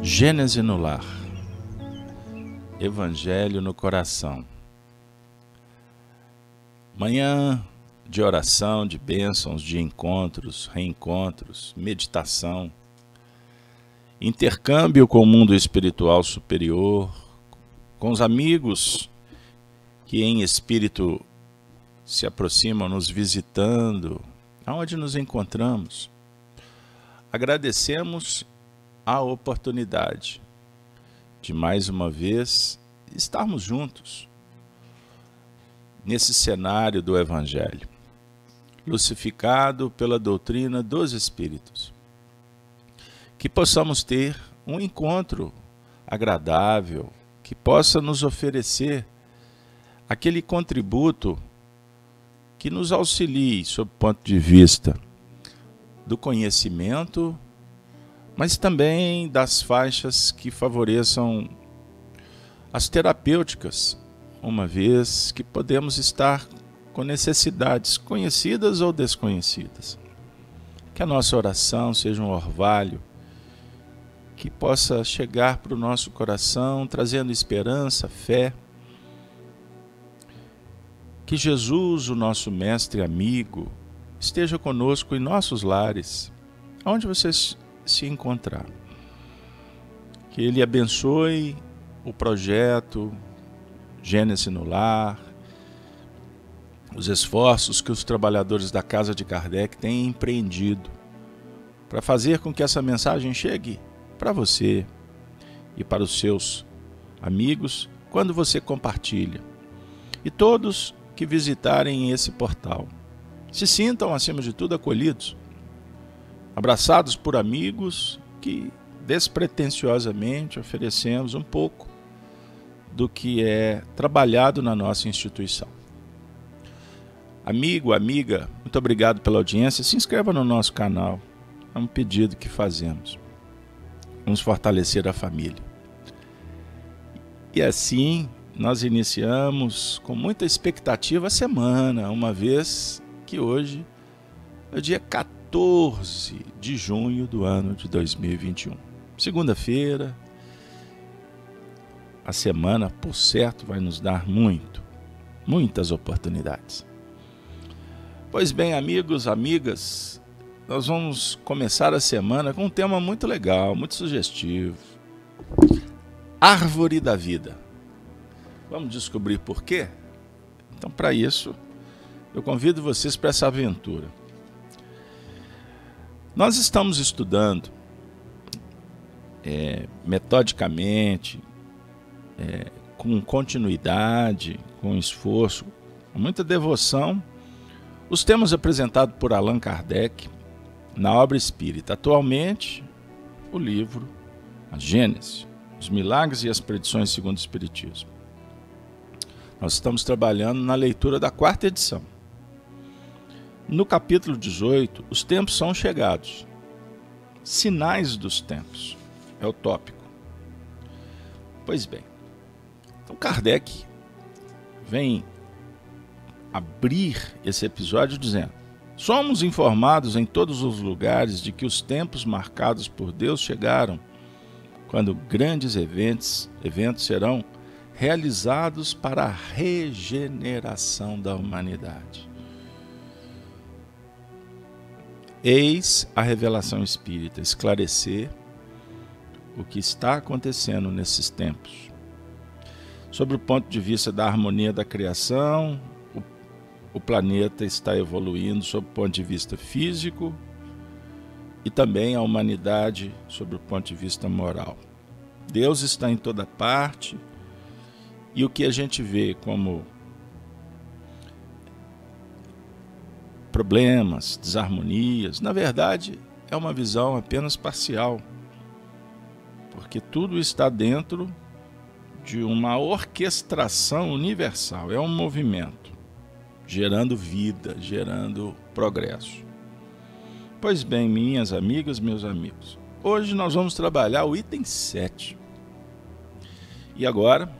Gênese no lar, Evangelho no coração. Manhã de oração, de bênçãos, de encontros, reencontros, meditação, intercâmbio com o mundo espiritual superior, com os amigos que em espírito se aproximam nos visitando, aonde nos encontramos. Agradecemos a oportunidade de mais uma vez estarmos juntos nesse cenário do Evangelho, lucificado pela doutrina dos Espíritos. Que possamos ter um encontro agradável, que possa nos oferecer aquele contributo que nos auxilie sob o ponto de vista do conhecimento, mas também das faixas que favoreçam as terapêuticas, uma vez que podemos estar com necessidades conhecidas ou desconhecidas. Que a nossa oração seja um orvalho que possa chegar para o nosso coração, trazendo esperança, fé. Que Jesus, o nosso mestre e amigo, esteja conosco em nossos lares, onde vocês se encontrar. Que Ele abençoe o projeto Gênese no Lar, os esforços que os trabalhadores da Casa de Kardec têm empreendido para fazer com que essa mensagem chegue para você e para os seus amigos quando você compartilha. E todos que visitarem esse portal se sintam, acima de tudo, acolhidos, abraçados por amigos que despretensiosamente oferecemos um pouco do que é trabalhado na nossa instituição. Amigo, amiga, muito obrigado pela audiência. Se inscreva no nosso canal. É um pedido que fazemos. Vamos fortalecer a família. E assim, nós iniciamos com muita expectativa a semana, uma vez que hoje é o dia 14 de junho do ano de 2021. Segunda-feira, a semana, por certo, vai nos dar muitas oportunidades. Pois bem, amigos, amigas, nós vamos começar a semana com um tema muito legal, muito sugestivo. Árvore da vida. Vamos descobrir por quê? Então, para isso, eu convido vocês para essa aventura. Nós estamos estudando metodicamente, com continuidade, com esforço, com muita devoção, os temas apresentados por Allan Kardec na obra espírita. Atualmente, o livro A Gênese, os Milagres e as Predições segundo o Espiritismo. Nós estamos trabalhando na leitura da 4ª edição. No capítulo 18, os tempos são chegados. Sinais dos tempos é o tópico. Pois bem, então Kardec vem abrir esse episódio dizendo: somos informados em todos os lugares de que os tempos marcados por Deus chegaram, quando grandes eventos serão realizados para a regeneração da humanidade. Eis a revelação espírita esclarecer o que está acontecendo nesses tempos. Sobre o ponto de vista da harmonia da criação, o planeta está evoluindo sob o ponto de vista físico e também a humanidade sob o ponto de vista moral. Deus está em toda parte e o que a gente vê como problemas, desarmonias, na verdade é uma visão apenas parcial, porque tudo está dentro de uma orquestração universal, é um movimento, gerando vida, gerando progresso. Pois bem, minhas amigas, meus amigos, hoje nós vamos trabalhar o item 7. E agora,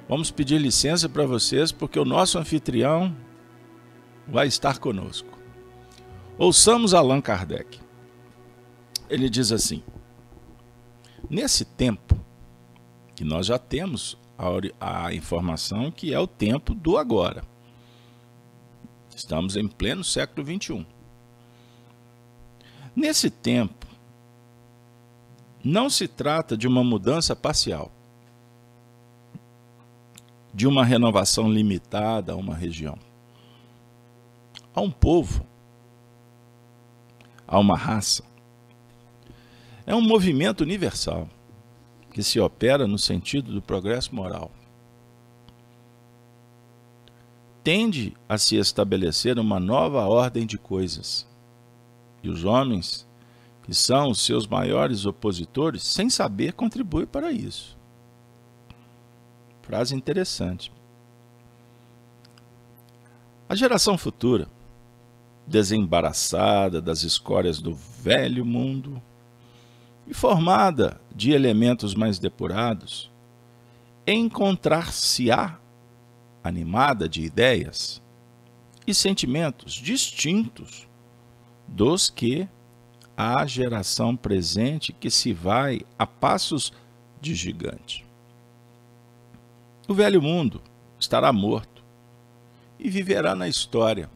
vamos pedir licença para vocês, porque o nosso anfitrião vai estar conosco. Ouçamos Allan Kardec. Ele diz assim: Nesse tempo, que nós já temos a informação que é o tempo do agora. Estamos em pleno século XXI. Nesse tempo, não se trata de uma mudança parcial, de uma renovação limitada a uma região, a um povo, a uma raça. É um movimento universal que se opera no sentido do progresso moral. Tende a se estabelecer uma nova ordem de coisas. E os homens, que são os seus maiores opositores, sem saber, contribuem para isso. Frase interessante. A geração futura, desembaraçada das escórias do velho mundo e formada de elementos mais depurados, encontrar-se-á animada de ideias e sentimentos distintos dos que a geração presente, que se vai a passos de gigante. O velho mundo estará morto e viverá na história,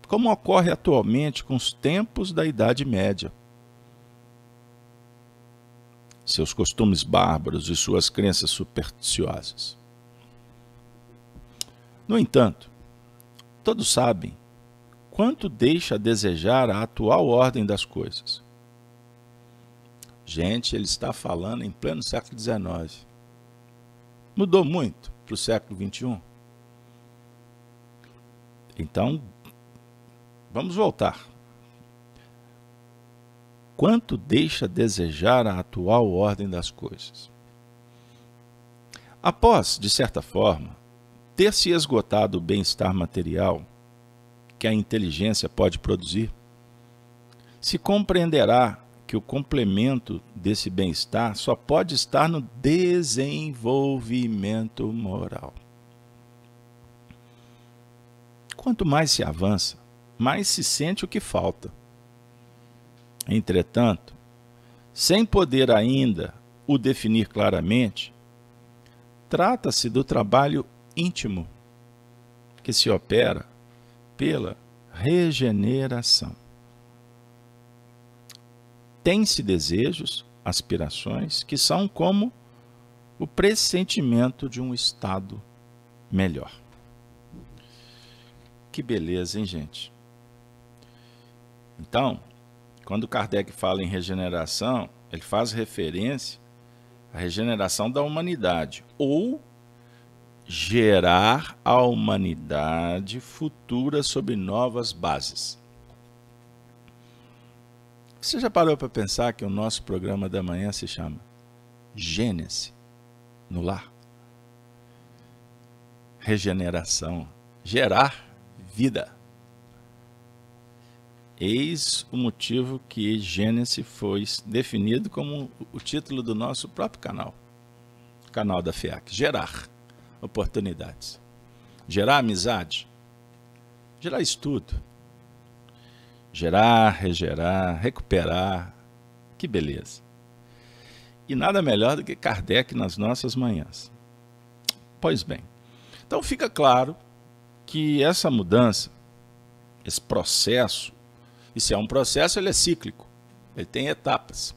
como ocorre atualmente com os tempos da Idade Média. Seus costumes bárbaros e suas crenças supersticiosas. No entanto, todos sabem quanto deixa a desejar a atual ordem das coisas. Gente, ele está falando em pleno século XIX. Mudou muito para o século XXI? Então, vamos voltar. Quanto deixa a desejar a atual ordem das coisas? Após, de certa forma, ter se esgotado o bem-estar material que a inteligência pode produzir, se compreenderá que o complemento desse bem-estar só pode estar no desenvolvimento moral. Quanto mais se avança, mais se sente o que falta. Entretanto, sem poder ainda o definir claramente, trata-se do trabalho íntimo que se opera pela regeneração. Tem-se desejos, aspirações, que são como o pressentimento de um estado melhor. Que beleza, hein, gente? Então, quando Kardec fala em regeneração, ele faz referência à regeneração da humanidade, ou gerar a humanidade futura sobre novas bases. Você já parou para pensar que o nosso programa da manhã se chama Gênese no Lar? Regeneração, gerar vida. Eis o motivo que Gênese foi definido como o título do nosso próprio canal, canal da FEAC. Gerar oportunidades, gerar amizade, gerar estudo, gerar, regerar, recuperar. Que beleza! E nada melhor do que Kardec nas nossas manhãs. Pois bem, então fica claro que essa mudança, esse processo, e se é um processo, ele é cíclico, ele tem etapas.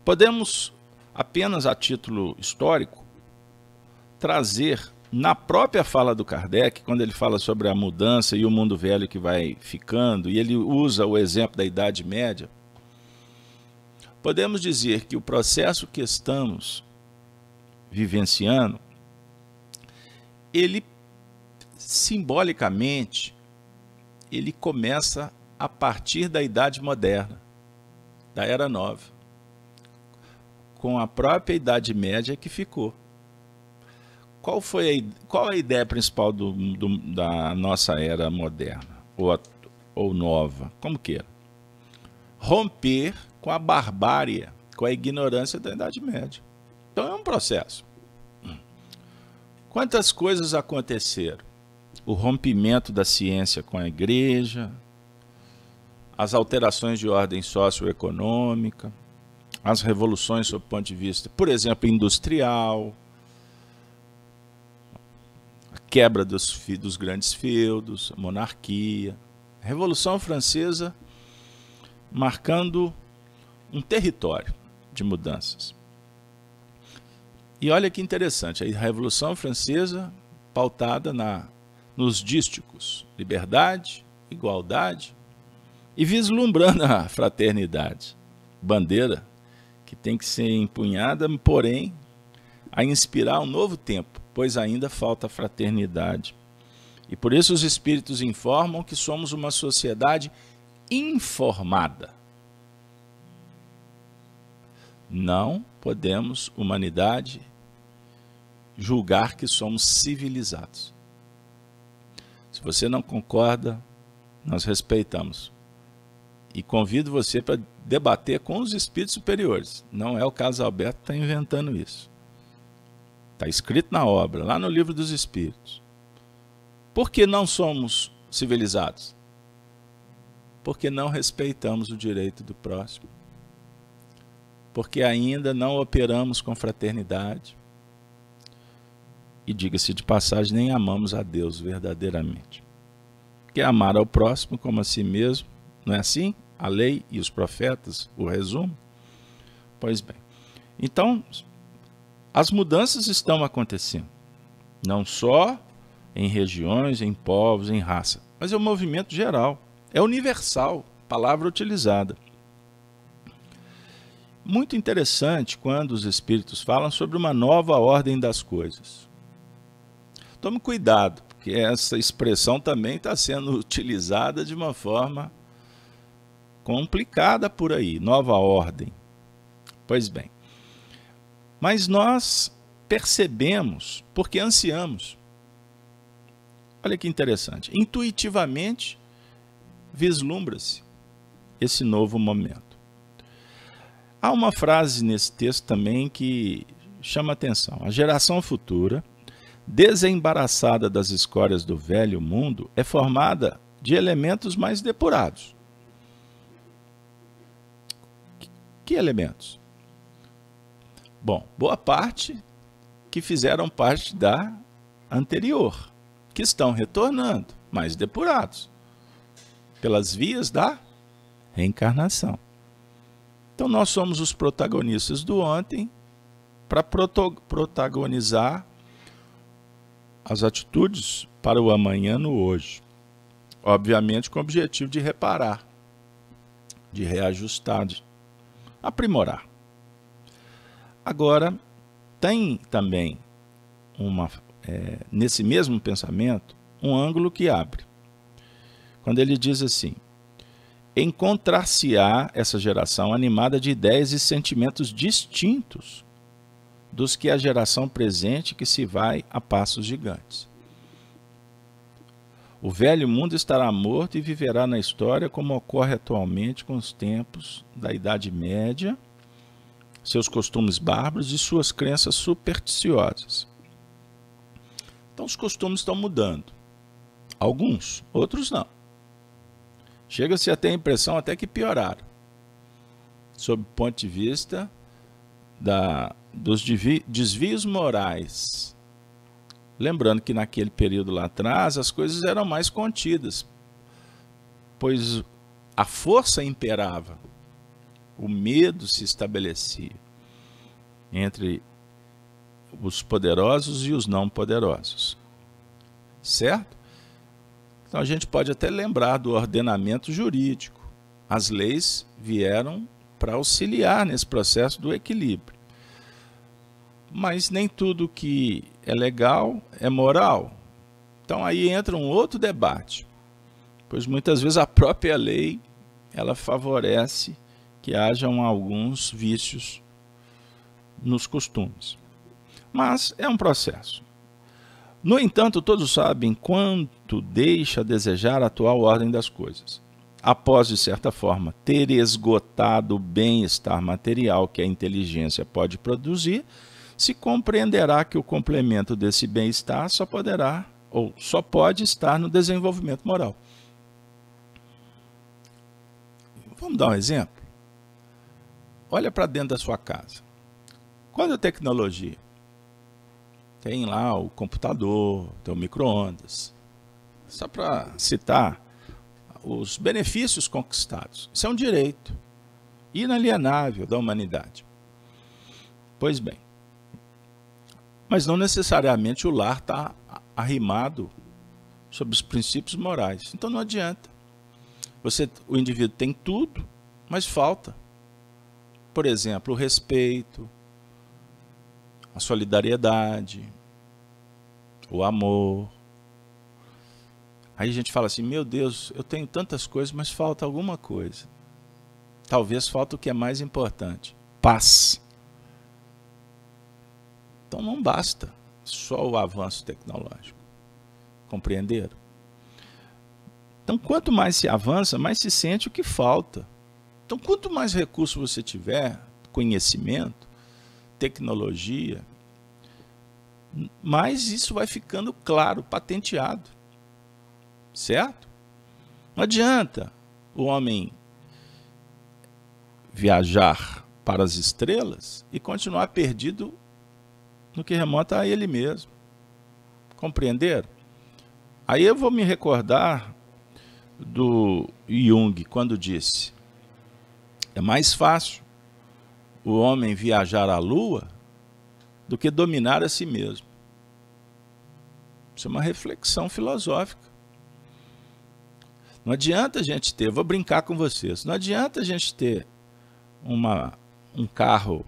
Podemos, apenas a título histórico, trazer na própria fala do Kardec, quando ele fala sobre a mudança e o mundo velho que vai ficando, e ele usa o exemplo da Idade Média, podemos dizer que o processo que estamos vivenciando, ele simbolicamente, ele começa a partir da Idade Moderna, da Era Nova, com a própria Idade Média que ficou. Qual a ideia principal da nossa Era Moderna, ou nova, como queira? Romper com a barbárie, com a ignorância da Idade Média. Então é um processo. Quantas coisas aconteceram? O rompimento da ciência com a igreja, as alterações de ordem socioeconômica, as revoluções sob o ponto de vista, por exemplo, industrial, a quebra dos grandes feudos, a monarquia. A Revolução Francesa marcando um território de mudanças. E olha que interessante, a Revolução Francesa pautada nos dísticos, liberdade, igualdade, e vislumbrando a fraternidade, bandeira que tem que ser empunhada, porém, a inspirar um novo tempo, pois ainda falta fraternidade. E por isso os espíritos informam que somos uma sociedade informada. Não podemos, humanidade, julgar que somos civilizados. Se você não concorda, nós respeitamos. E convido você para debater com os espíritos superiores. Não é o Carlos Alberto que está inventando isso. Está escrito na obra, lá no Livro dos Espíritos. Por que não somos civilizados? Porque não respeitamos o direito do próximo. Porque ainda não operamos com fraternidade. E diga-se de passagem, nem amamos a Deus verdadeiramente. Porque amar ao próximo como a si mesmo, não é assim? A lei e os profetas, o resumo? Pois bem, então, as mudanças estão acontecendo, não só em regiões, em povos, em raça, mas é um movimento geral, é universal, palavra utilizada. Muito interessante quando os espíritos falam sobre uma nova ordem das coisas. Tome cuidado, porque essa expressão também está sendo utilizada de uma forma complicada por aí, nova ordem. Pois bem, mas nós percebemos porque ansiamos. Olha que interessante, intuitivamente vislumbra-se esse novo momento. Há uma frase nesse texto também que chama atenção. A geração futura, desembaraçada das escórias do velho mundo, é formada de elementos mais depurados. Que elementos? Bom, boa parte que fizeram parte da anterior, que estão retornando, mais depurados, pelas vias da reencarnação. Então nós somos os protagonistas do ontem para protagonizar as atitudes para o amanhã no hoje. Obviamente com o objetivo de reparar, de reajustar, de aprimorar. Agora, tem também nesse mesmo pensamento, um ângulo que abre. Quando ele diz assim: encontrar-se-á essa geração animada de ideias e sentimentos distintos dos que a geração presente que se vai a passos gigantes. O velho mundo estará morto e viverá na história como ocorre atualmente com os tempos da Idade Média, seus costumes bárbaros e suas crenças supersticiosas. Então os costumes estão mudando. Alguns, outros não. Chega-se a ter a impressão até que pioraram, sob o ponto de vista dos desvios morais. Lembrando que naquele período lá atrás as coisas eram mais contidas, pois a força imperava, o medo se estabelecia entre os poderosos e os não poderosos. Certo? Então a gente pode até lembrar do ordenamento jurídico. As leis vieram para auxiliar nesse processo do equilíbrio. Mas nem tudo que é legal é moral. Então aí entra um outro debate, pois muitas vezes a própria lei ela favorece que hajam alguns vícios nos costumes. Mas é um processo. No entanto, todos sabem quanto deixa a desejar a atual ordem das coisas. Após, de certa forma, ter esgotado o bem-estar material que a inteligência pode produzir, se compreenderá que o complemento desse bem-estar só pode estar no desenvolvimento moral. Vamos dar um exemplo? olha para dentro da sua casa. Quando a tecnologia tem lá o computador, tem o micro-ondas, só para citar os benefícios conquistados. Isso é um direito inalienável da humanidade. Pois bem, mas não necessariamente o lar está arrimado sobre os princípios morais. Então não adianta. O indivíduo tem tudo, mas falta. Por exemplo, o respeito, a solidariedade, o amor. Aí a gente fala assim, meu Deus, eu tenho tantas coisas, mas falta alguma coisa. Talvez falta o que é mais importante, paz. Então não basta só o avanço tecnológico. Compreenderam? Então quanto mais se avança, mais se sente o que falta. Então quanto mais recurso você tiver, conhecimento, tecnologia, mais isso vai ficando claro, patenteado. Certo? Não adianta o homem viajar para as estrelas e continuar perdido no que remonta a ele mesmo. Compreenderam? Aí eu vou me recordar do Jung, quando disse: é mais fácil o homem viajar à Lua do que dominar a si mesmo. Isso é uma reflexão filosófica. Não adianta a gente ter, vou brincar com vocês, não adianta a gente ter um carro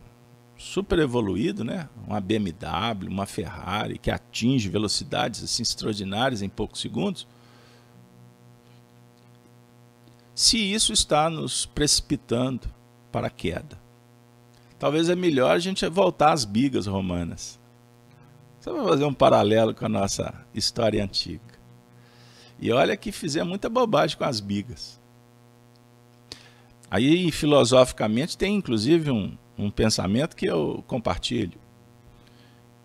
super evoluído, né? Uma BMW, uma Ferrari, que atinge velocidades assim extraordinárias em poucos segundos, se isso está nos precipitando para a queda. Talvez é melhor a gente voltar às bigas romanas. Só para fazer um paralelo com a nossa história antiga. E olha que fizemos muita bobagem com as bigas. Aí, filosoficamente, tem inclusive um pensamento que eu compartilho.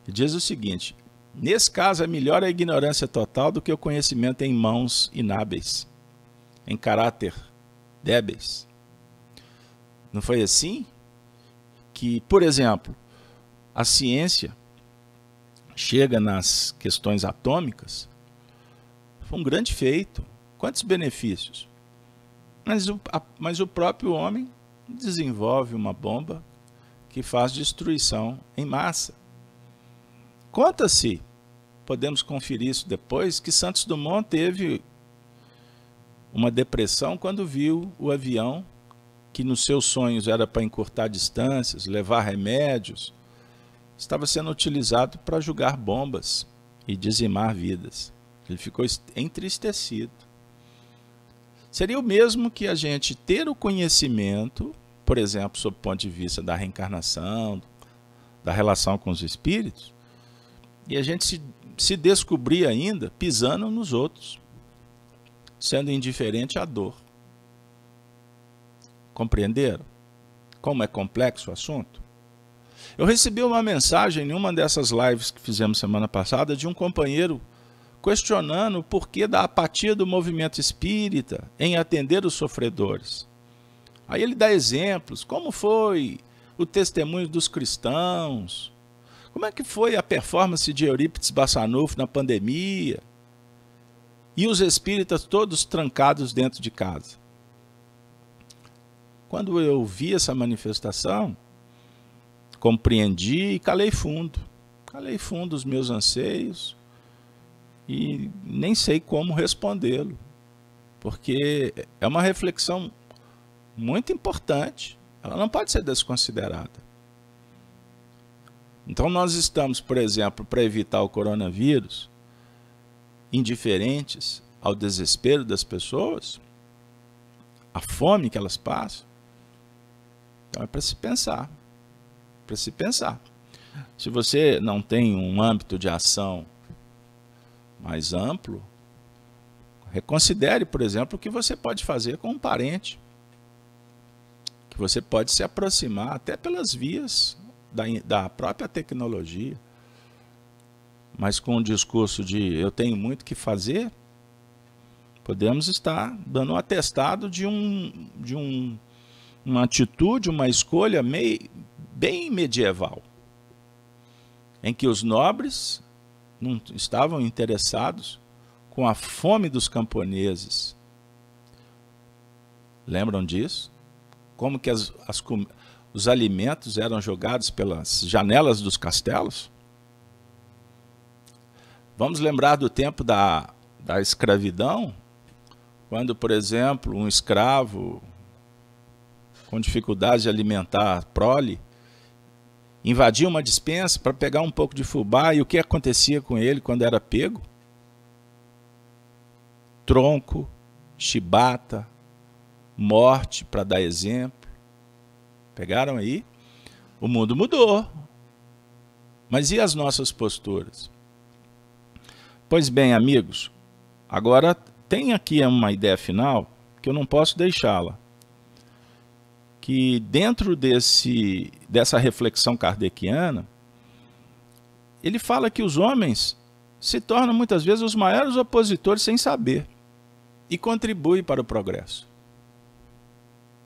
Que diz o seguinte: nesse caso é melhor a ignorância total do que o conhecimento em mãos inábeis, em caráter débeis. Não foi assim que, por exemplo, a ciência chega nas questões atômicas? Foi um grande feito. Quantos benefícios? Mas o próprio homem desenvolve uma bomba que faz destruição em massa. Conta-se, podemos conferir isso depois, que Santos Dumont teve uma depressão quando viu o avião, que nos seus sonhos era para encurtar distâncias, levar remédios, estava sendo utilizado para jogar bombas e dizimar vidas. Ele ficou entristecido. Seria o mesmo que a gente ter o conhecimento, por exemplo, sob o ponto de vista da reencarnação, da relação com os espíritos, e a gente se descobrir ainda pisando nos outros, sendo indiferente à dor. Compreenderam como é complexo o assunto? Eu recebi uma mensagem em uma dessas lives que fizemos semana passada de um companheiro questionando o porquê da apatia do movimento espírita em atender os sofredores. Aí ele dá exemplos, como foi o testemunho dos cristãos, como é que foi a performance de Eurípides Bassanufo na pandemia, e os espíritas todos trancados dentro de casa. Quando eu vi essa manifestação, compreendi e calei fundo os meus anseios, e nem sei como respondê-lo, porque é uma reflexão muito importante, ela não pode ser desconsiderada. Então nós estamos, por exemplo, para evitar o coronavírus, indiferentes ao desespero das pessoas, à fome que elas passam. Então é para se pensar, para se pensar. Se você não tem um âmbito de ação mais amplo, reconsidere, por exemplo, o que você pode fazer com um parente, que você pode se aproximar até pelas vias da própria tecnologia, mas com o discurso de eu tenho muito que fazer, podemos estar dando um atestado de um uma atitude, uma escolha bem medieval, em que os nobres não estavam interessados com a fome dos camponeses. Lembram disso? Como que os alimentos eram jogados pelas janelas dos castelos? Vamos lembrar do tempo da escravidão, quando, por exemplo, um escravo com dificuldade de alimentar a prole invadia uma despensa para pegar um pouco de fubá, e o que acontecia com ele quando era pego? Tronco, chibata, morte, para dar exemplo. Pegaram aí? O mundo mudou. Mas e as nossas posturas? Pois bem, amigos, agora tem aqui uma ideia final que eu não posso deixá-la. Que dentro dessa reflexão kardeciana, ele fala que os homens se tornam muitas vezes os maiores opositores sem saber e contribuem para o progresso.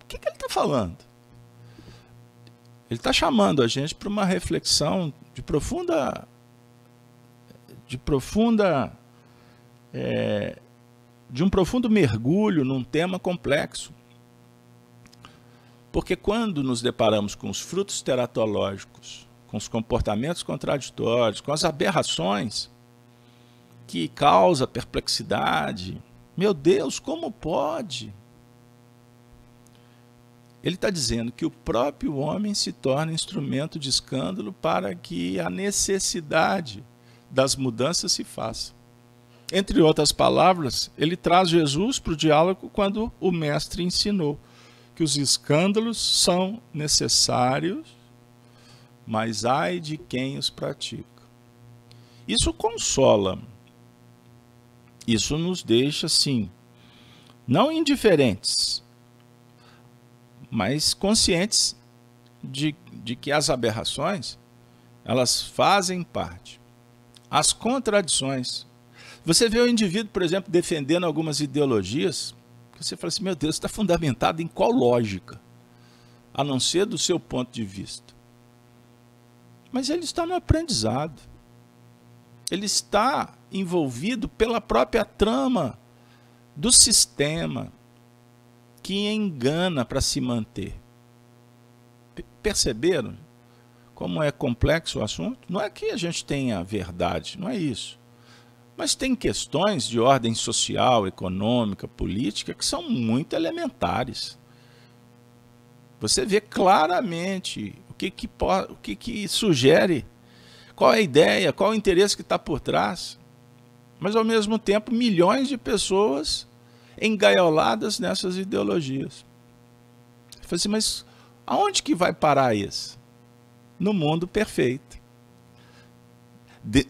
O que ele está falando? Ele está chamando a gente para uma reflexão de um profundo mergulho num tema complexo. Porque quando nos deparamos com os frutos teratológicos, com os comportamentos contraditórios, com as aberrações que causam perplexidade, meu Deus, como pode? Ele está dizendo que o próprio homem se torna instrumento de escândalo para que a necessidade das mudanças se faça. Entre outras palavras, ele traz Jesus para o diálogo quando o mestre ensinou que os escândalos são necessários, mas ai de quem os pratica. Isso consola. Isso nos deixa, sim, não indiferentes, mas conscientes de que as aberrações, elas fazem parte. As contradições. Você vê o indivíduo, por exemplo, defendendo algumas ideologias, que você fala assim, meu Deus, está fundamentado em qual lógica? A não ser do seu ponto de vista. Mas ele está no aprendizado. Ele está envolvido pela própria trama do sistema que engana para se manter. Perceberam como é complexo o assunto? Não é que a gente tenha verdade, não é isso. Mas tem questões de ordem social, econômica, política, que são muito elementares. Você vê claramente o que sugere, qual é a ideia, qual é o interesse que está por trás. Mas, ao mesmo tempo, milhões de pessoas engaioladas nessas ideologias. Eu falei assim, mas aonde que vai parar isso? No mundo perfeito.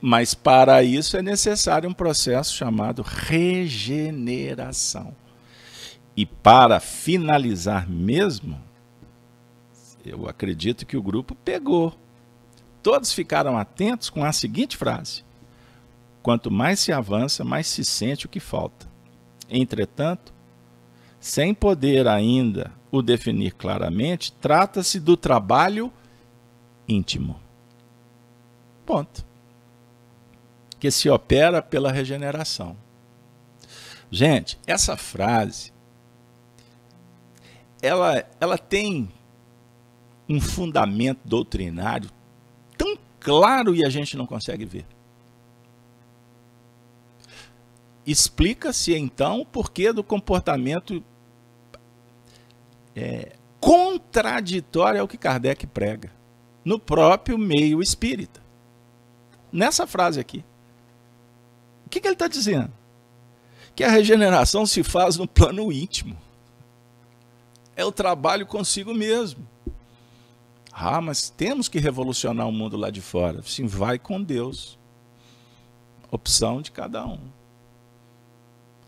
Mas para isso é necessário um processo chamado regeneração. E para finalizar mesmo, eu acredito que o grupo pegou. Todos ficaram atentos com a seguinte frase: quanto mais se avança, mais se sente o que falta. Entretanto, sem poder ainda o definir claramente, trata-se do trabalho íntimo. Ponto. Que se opera pela regeneração. Gente, essa frase, ela tem um fundamento doutrinário tão claro e a gente não consegue ver. Explica-se então o porquê do comportamento contraditório ao que Kardec prega, no próprio meio espírita. Nessa frase aqui. O que ele está dizendo? Que a regeneração se faz no plano íntimo. É o trabalho consigo mesmo. Ah, mas temos que revolucionar o mundo lá de fora. Sim, vai com Deus. Opção de cada um.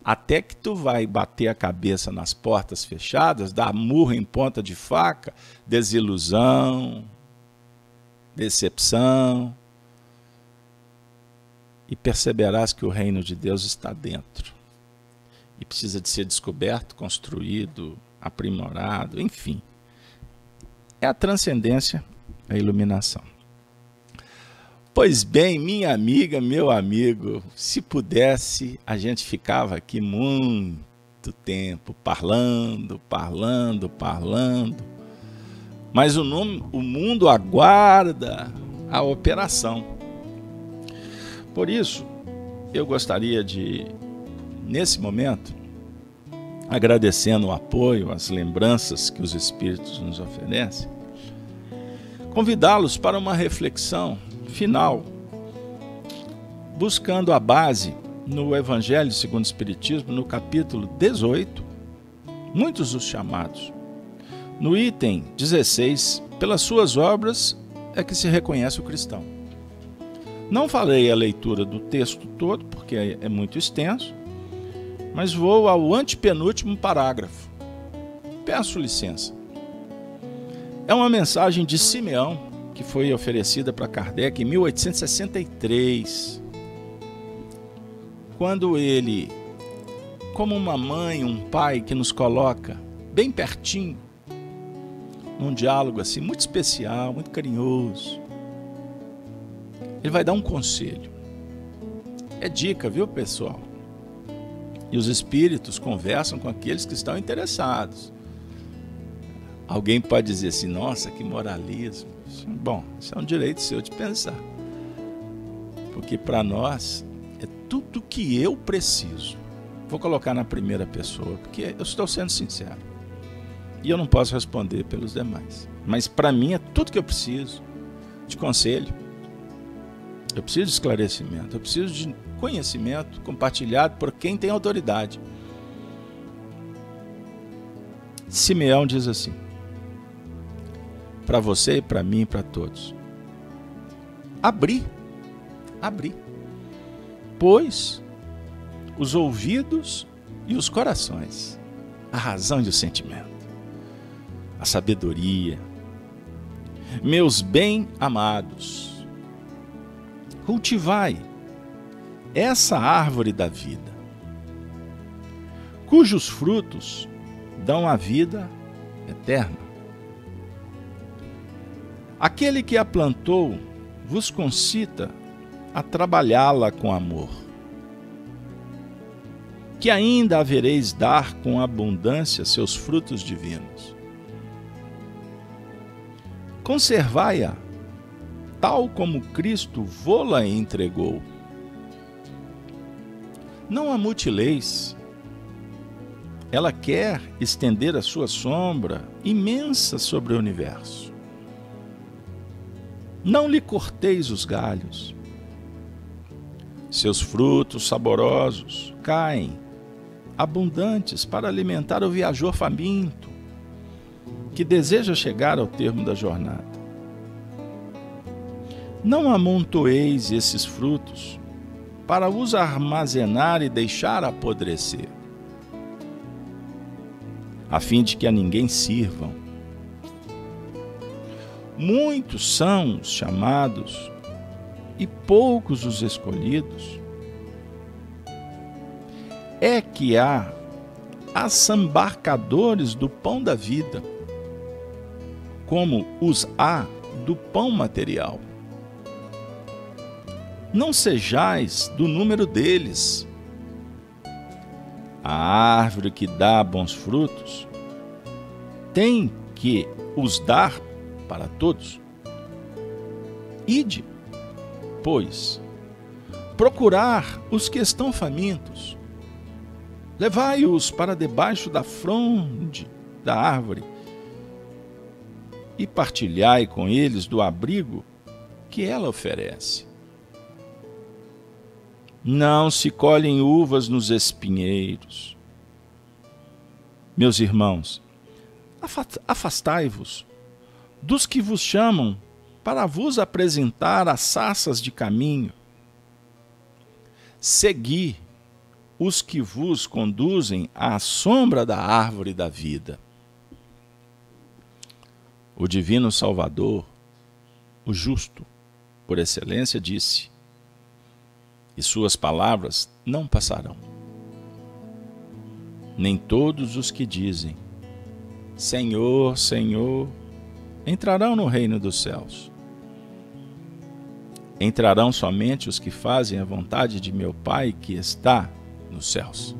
Até que tu vai bater a cabeça nas portas fechadas, dar murro em ponta de faca, desilusão, decepção, e perceberás que o reino de Deus está dentro. E precisa de ser descoberto, construído, aprimorado, enfim. é a transcendência, a iluminação. Pois bem, minha amiga, meu amigo, se pudesse, a gente ficava aqui muito tempo parlando, mas o mundo aguarda a operação. Por isso, eu gostaria de, nesse momento, agradecendo o apoio, as lembranças que os Espíritos nos oferecem, convidá-los para uma reflexão final, buscando a base no Evangelho segundo o Espiritismo, no capítulo 18, muitos os chamados. No item 16, pelas suas obras é que se reconhece o cristão. Não farei a leitura do texto todo, porque é muito extenso, mas vou ao antepenúltimo parágrafo. Peço licença. É uma mensagem de Simeão, que foi oferecida para Kardec em 1863, quando ele, como uma mãe, um pai que nos coloca bem pertinho, num diálogo assim muito especial, muito carinhoso, ele vai dar um conselho. É dica, viu, pessoal? E os espíritos conversam com aqueles que estão interessados. Alguém pode dizer assim, nossa, que moralismo. Bom, isso é um direito seu de pensar. Porque para nós é tudo que eu preciso. Vou colocar na primeira pessoa, porque eu estou sendo sincero. E eu não posso responder pelos demais. Mas para mim é tudo que eu preciso de conselho. Eu preciso de esclarecimento, eu preciso de conhecimento compartilhado por quem tem autoridade. Simeão diz assim, para você e para mim e para todos: abri, pois os ouvidos e os corações, a razão e o sentimento, a sabedoria. Meus bem-amados, cultivai essa árvore da vida, cujos frutos dão a vida eterna. Aquele que a plantou vos concita a trabalhá-la com amor, que ainda havereis dar com abundância seus frutos divinos. Conservai-a, tal como Cristo vô-la entregou. Não a mutileis. Ela quer estender a sua sombra imensa sobre o universo. Não lhe corteis os galhos. Seus frutos saborosos caem, abundantes, para alimentar o viajor faminto, que deseja chegar ao termo da jornada. Não amontoeis esses frutos para os armazenar e deixar apodrecer, a fim de que a ninguém sirvam. Muitos são os chamados e poucos os escolhidos. É que há assambarcadores do pão da vida, como os há do pão material. Não sejais do número deles. A árvore que dá bons frutos tem que os dar para todos. Ide, pois, procurar os que estão famintos, levai-os para debaixo da fronde da árvore e partilhai com eles do abrigo que ela oferece. Não se colhem uvas nos espinheiros. Meus irmãos, afastai-vos dos que vos chamam para vos apresentar as sarças de caminho. Segui os que vos conduzem à sombra da árvore da vida. O divino Salvador, o justo, por excelência, disse, e suas palavras não passarão. Nem todos os que dizem, Senhor, Senhor, entrarão no reino dos céus. Entrarão somente os que fazem a vontade de meu Pai que está nos céus.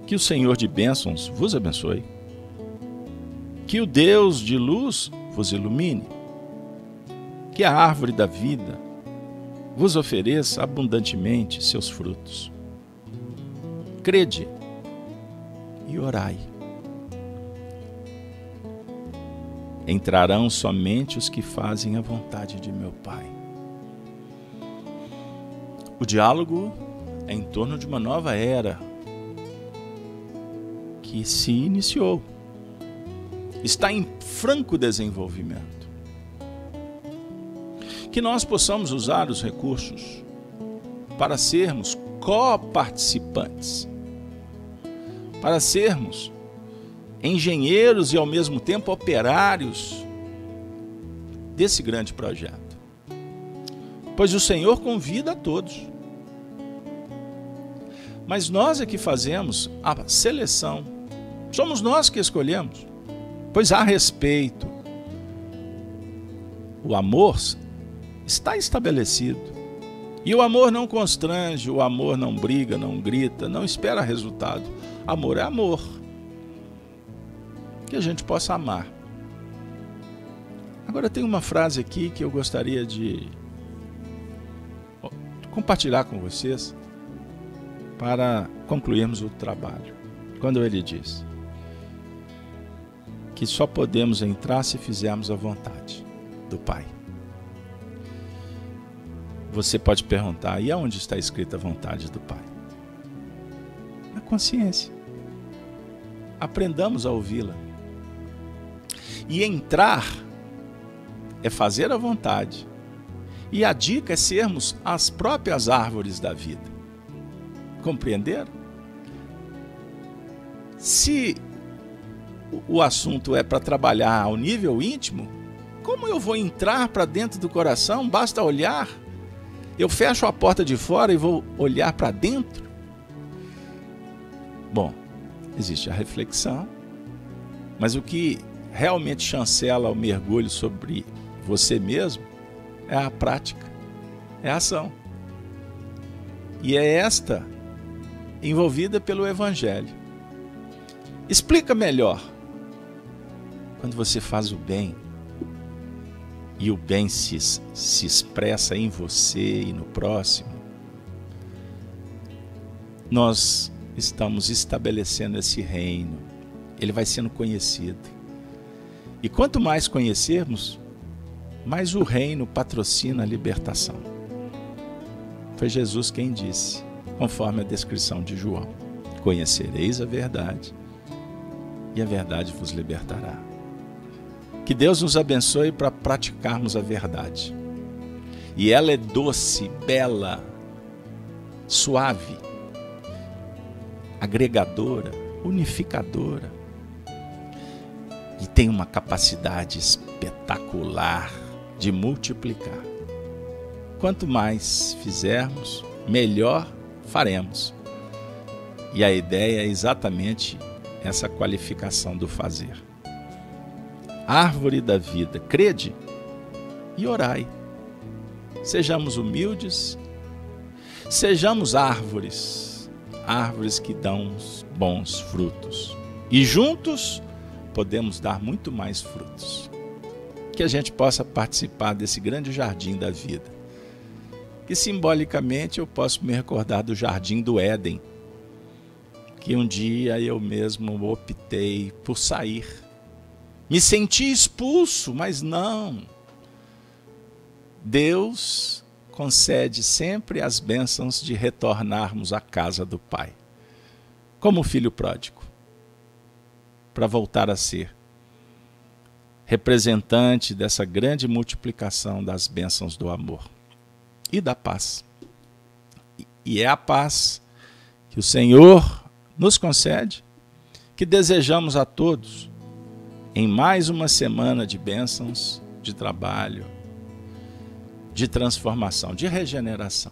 Que o Senhor de bênçãos vos abençoe. Que o Deus de luz vos ilumine. Que a árvore da vida vos ofereça abundantemente seus frutos. Crede e orai. Entrarão somente os que fazem a vontade de meu Pai. O diálogo é em torno de uma nova era que se iniciou. Está em franco desenvolvimento. Que nós possamos usar os recursos para sermos coparticipantes, para sermos engenheiros e ao mesmo tempo operários desse grande projeto. Pois o Senhor convida a todos. Mas nós é que fazemos a seleção. Somos nós que escolhemos. Pois há respeito. O amor está estabelecido. E o amor não constrange, o amor não briga, não grita, não espera resultado. Amor é amor. Que a gente possa amar. Agora tem uma frase aqui que eu gostaria de compartilhar com vocês para concluirmos o trabalho. Quando ele diz que só podemos entrar se fizermos a vontade do Pai. Você pode perguntar, e aonde está escrita a vontade do Pai? Na consciência. Aprendamos a ouvi-la. E entrar é fazer a vontade. E a dica é sermos as próprias árvores da vida. Compreenderam? Se o assunto é para trabalhar ao nível íntimo, como eu vou entrar para dentro do coração? Basta olhar. Eu fecho a porta de fora e vou olhar para dentro? Bom, existe a reflexão, mas o que realmente chancela o mergulho sobre você mesmo é a prática, é a ação. E é esta envolvida pelo Evangelho. Explica melhor. Quando você faz o bem, e o bem se expressa em você e no próximo, nós estamos estabelecendo esse reino. Ele vai sendo conhecido. E quanto mais conhecermos, mais o reino patrocina a libertação. Foi Jesus quem disse, conforme a descrição de João: conhecereis a verdade, e a verdade vos libertará. Que Deus nos abençoe para praticarmos a verdade. E ela é doce, bela, suave, agregadora, unificadora. E tem uma capacidade espetacular de multiplicar. Quanto mais fizermos, melhor faremos. E a ideia é exatamente essa qualificação do fazer. Árvore da vida, crede e orai. Sejamos humildes, sejamos árvores, árvores que dão bons frutos. E juntos podemos dar muito mais frutos. Que a gente possa participar desse grande jardim da vida. Que simbolicamente eu posso me recordar do jardim do Éden, que um dia eu mesmo optei por sair. Me senti expulso, mas não. Deus concede sempre as bênçãos de retornarmos à casa do Pai, como o filho pródigo, para voltar a ser representante dessa grande multiplicação das bênçãos do amor e da paz. E é a paz que o Senhor nos concede, que desejamos a todos, em mais uma semana de bênçãos, de trabalho, de transformação, de regeneração.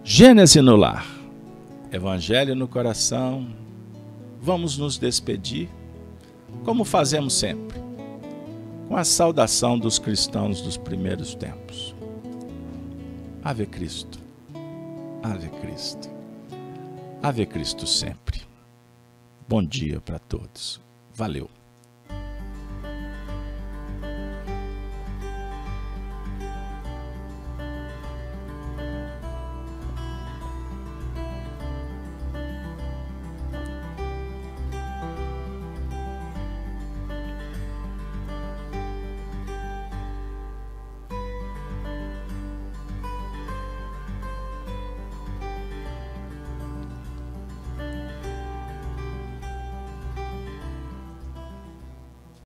Gênese no lar, Evangelho no coração. Vamos nos despedir como fazemos sempre, com a saudação dos cristãos dos primeiros tempos. Ave Cristo, Ave Cristo, Ave Cristo sempre. Bom dia para todos. Valeu.